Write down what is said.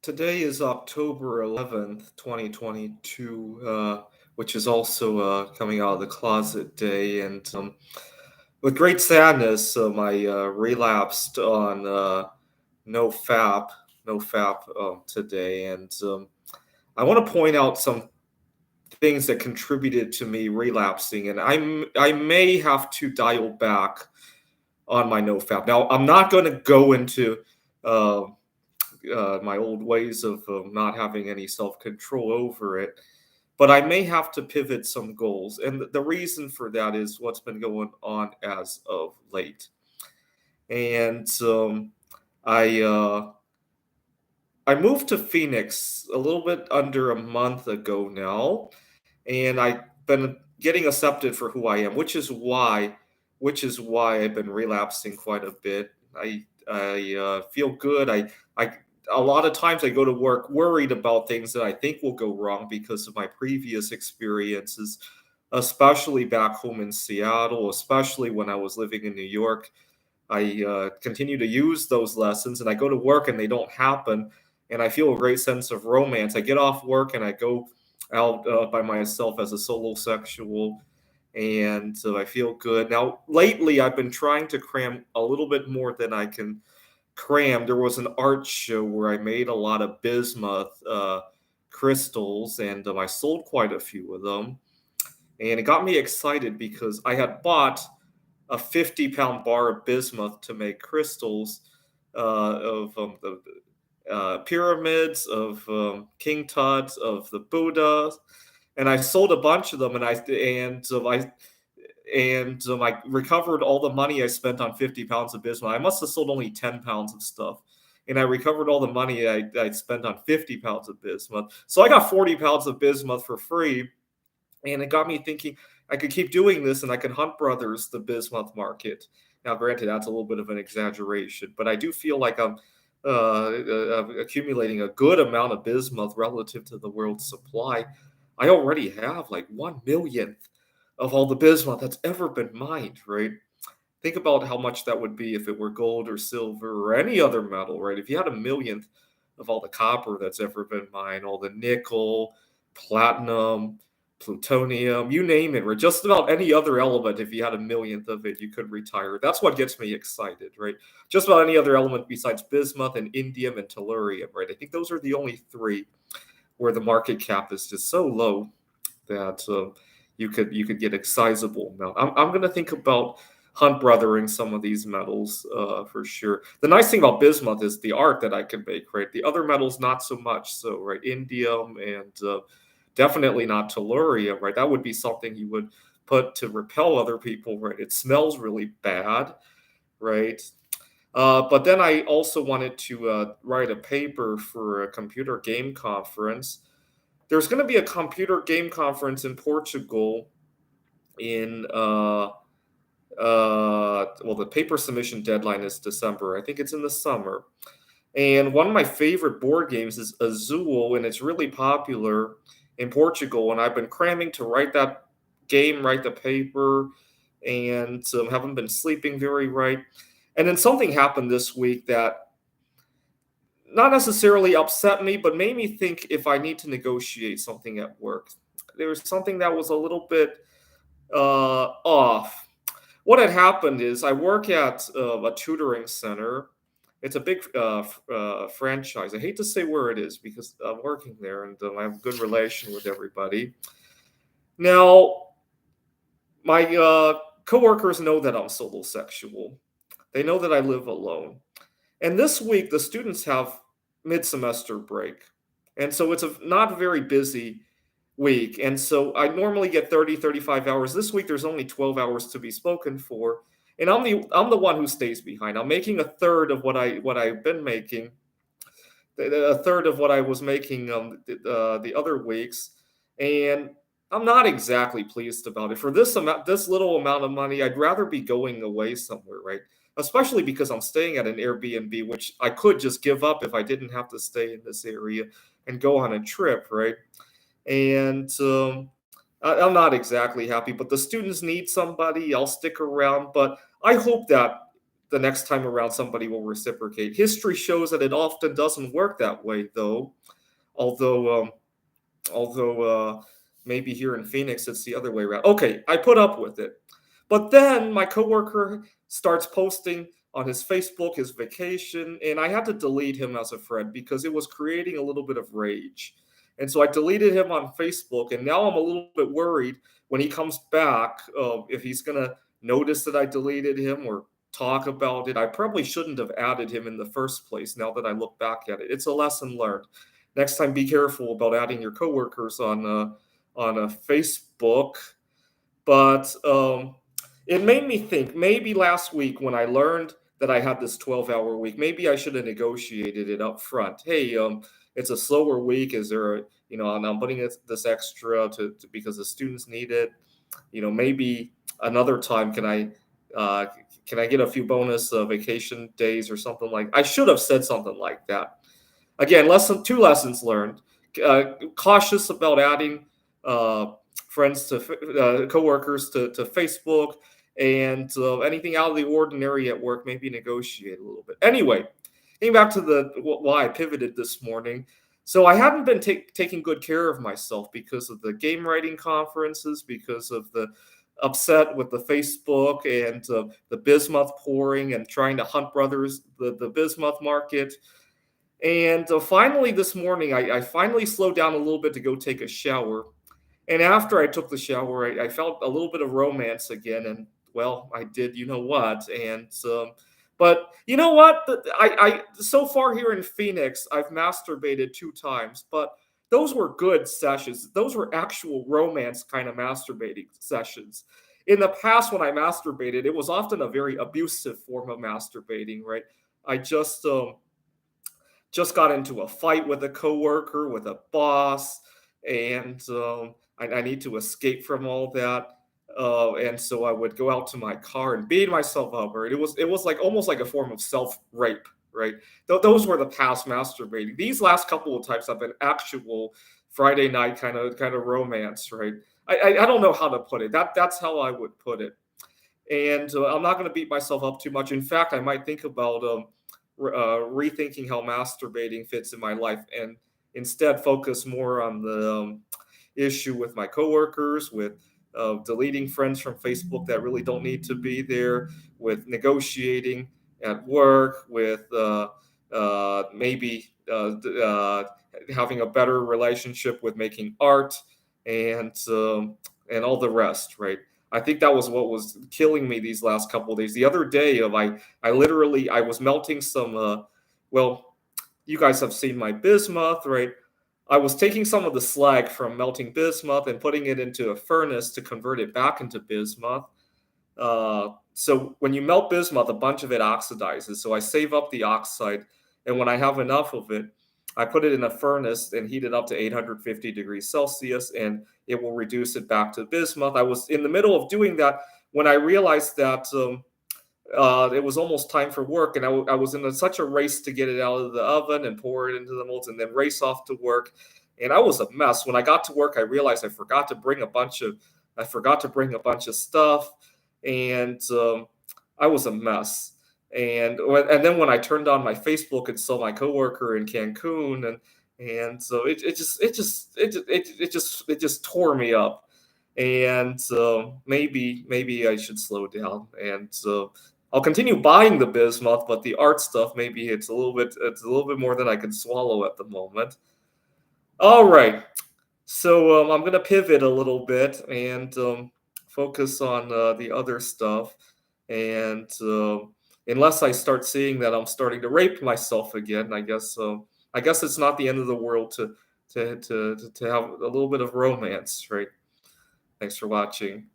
Today is October 11th, 2022, which is also coming out of the closet day. And with great sadness, I relapsed on no fap, no fap today. And I want to point out some things that contributed to me relapsing. And I may have to dial back on my no fap. Now, I'm not going to go into uh, my old ways of not having any self control over it. But I may have to pivot some goals. And the reason for that is what's been going on as of late. And I, uh, I moved to Phoenix a little bit under a month ago now. And I've been getting accepted for who I am, which is why I've been relapsing quite a bit. I feel good. I a lot of times I go to work worried about things that I think will go wrong because of my previous experiences, especially back home in Seattle, especially when I was living in New York. I continue to use those lessons, and I go to work and they don't happen, and I feel a great sense of romance. I get off work and I go out by myself as a solo sexual, and I feel good. Now, lately, I've been trying to cram a little bit more than I can cram. There was an art show where I made a lot of bismuth crystals, and I sold quite a few of them. And it got me excited because I had bought a 50-pound bar of bismuth to make crystals of the pyramids, of King Tut's, of the Buddha, and I sold a bunch of them, and I recovered all the money I spent on 50 pounds of bismuth. I must have sold only 10 pounds of stuff. And I recovered all the money I spent on 50 pounds of bismuth. So I got 40 pounds of bismuth for free. And it got me thinking I could keep doing this and I could Hunt Brothers the bismuth market. Now, granted, that's a little bit of an exaggeration, but I do feel like I'm accumulating a good amount of bismuth relative to the world's supply. I already have like 1 millionth of all the bismuth that's ever been mined, right? Think about how much that would be if it were gold or silver or any other metal, right? If you had a millionth of all the copper that's ever been mined, all the nickel, platinum, plutonium, you name it, or just about any other element, if you had a millionth of it, you could retire. That's what gets me excited, right? Just about any other element besides bismuth and indium and tellurium, right? I think those are the only three where the market cap is just so low that you could get a sizable amount. I'm going to think about Hunt Brothering some of these metals for sure. The nice thing about bismuth is the art that I can make, right? The other metals not so much so, right? Indium and definitely not tellurium, right? That would be something you would put to repel other people, right? It smells really bad, right? But then I also wanted to write a paper for a computer game conference. There's going to be a computer game conference in Portugal in well, the paper submission deadline is December. I think it's in the summer. And one of my favorite board games is Azul, and it's really popular in Portugal. And I've been cramming to write that game, write the paper, and haven't been sleeping very right. And then something happened this week that not necessarily upset me, but made me think if I need to negotiate something at work. There was something that was a little bit off. What had happened is I work at a tutoring center. It's a big franchise. I hate to say where it is because I'm working there and I have a good relation with everybody. Now, my coworkers know that I'm solo sexual. They know that I live alone. And this week, the students have mid-semester break. And so it's a not very busy week. And so I normally get 30, 35 hours. This week, there's only 12 hours to be spoken for. And I'm the one who stays behind. I'm making a third of what I've been making, a third of what I was making the other weeks, and I'm not exactly pleased about it. For this little amount of money, I'd rather be going away somewhere, right? Especially because I'm staying at an Airbnb, which I could just give up if I didn't have to stay in this area and go on a trip, right? And I'm not exactly happy, but the students need somebody. I'll stick around, but I hope that the next time around somebody will reciprocate. History shows that it often doesn't work that way, though. Although although maybe here in Phoenix it's the other way around. Okay, I put up with it. But then my coworker starts posting on his Facebook his vacation, and I had to delete him as a friend because it was creating a little bit of rage. And so I deleted him on Facebook, and now I'm a little bit worried when he comes back if he's gonna notice that I deleted him or talk about it. I probably shouldn't have added him in the first place. Now that I look back at it, it's a lesson learned. Next time, be careful about adding your coworkers on a Facebook. But it made me think maybe last week when I learned that I had this 12-hour week, maybe I should have negotiated it up front. Hey, it's a slower week. Is there a, and I'm putting this extra because the students need it. Maybe another time uh, can I get a few bonus vacation days or something like. I should have said something like that. Again, two lessons learned. Cautious about adding uh, friends to coworkers to Facebook, and anything out of the ordinary at work, maybe negotiate a little bit. Anyway, getting back to why I pivoted this morning. So I haven't been taking good care of myself because of the game writing conferences, because of the upset with the Facebook and the bismuth pouring and trying to hunt brothers the bismuth market. And finally, this morning, I finally slowed down a little bit to go take a shower. And after I took the shower, I felt a little bit of romance again. And well, I did, you know what? And but you know what? I so far here in Phoenix, I've masturbated 2 times, but those were good sessions. Those were actual romance kind of masturbating sessions. In the past, when I masturbated, it was often a very abusive form of masturbating, right? I just got into a fight with a coworker, with a boss, and I need to escape from all that. And so I would go out to my car and beat myself up. Or it was like almost like a form of self rape, right? Those were the past masturbating. These last couple of times have been actual Friday night kind of romance, right? I don't know how to put it. That's how I would put it. And I'm not going to beat myself up too much. In fact, I might think about rethinking how masturbating fits in my life and instead focus more on the issue with my coworkers, with deleting friends from Facebook that really don't need to be there, with negotiating at work, with maybe having a better relationship with making art and all the rest, right? I think that was what was killing me these last couple of days. The other day, I was melting some. Well, you guys have seen my bismuth, right? I was taking some of the slag from melting bismuth and putting it into a furnace to convert it back into bismuth. So when you melt bismuth, a bunch of it oxidizes. So I save up the oxide, and when I have enough of it, I put it in a furnace and heat it up to 850 degrees Celsius, and it will reduce it back to bismuth. I was in the middle of doing that when I realized that it was almost time for work, and I was in such a race to get it out of the oven and pour it into the molds and then race off to work. And I was a mess. When I got to work, I realized I forgot to bring a bunch of stuff, and I was a mess. And then when I turned on my Facebook and saw my coworker in Cancun, and so it just tore me up. And maybe I should slow down. And so I'll continue buying the bismuth, but the art stuff, maybe it's a little bit more than I can swallow at the moment. All right. So I'm going to pivot a little bit and focus on the other stuff. And unless I start seeing that I'm starting to rape myself again, I guess it's not the end of the world to have a little bit of romance, right? Thanks for watching.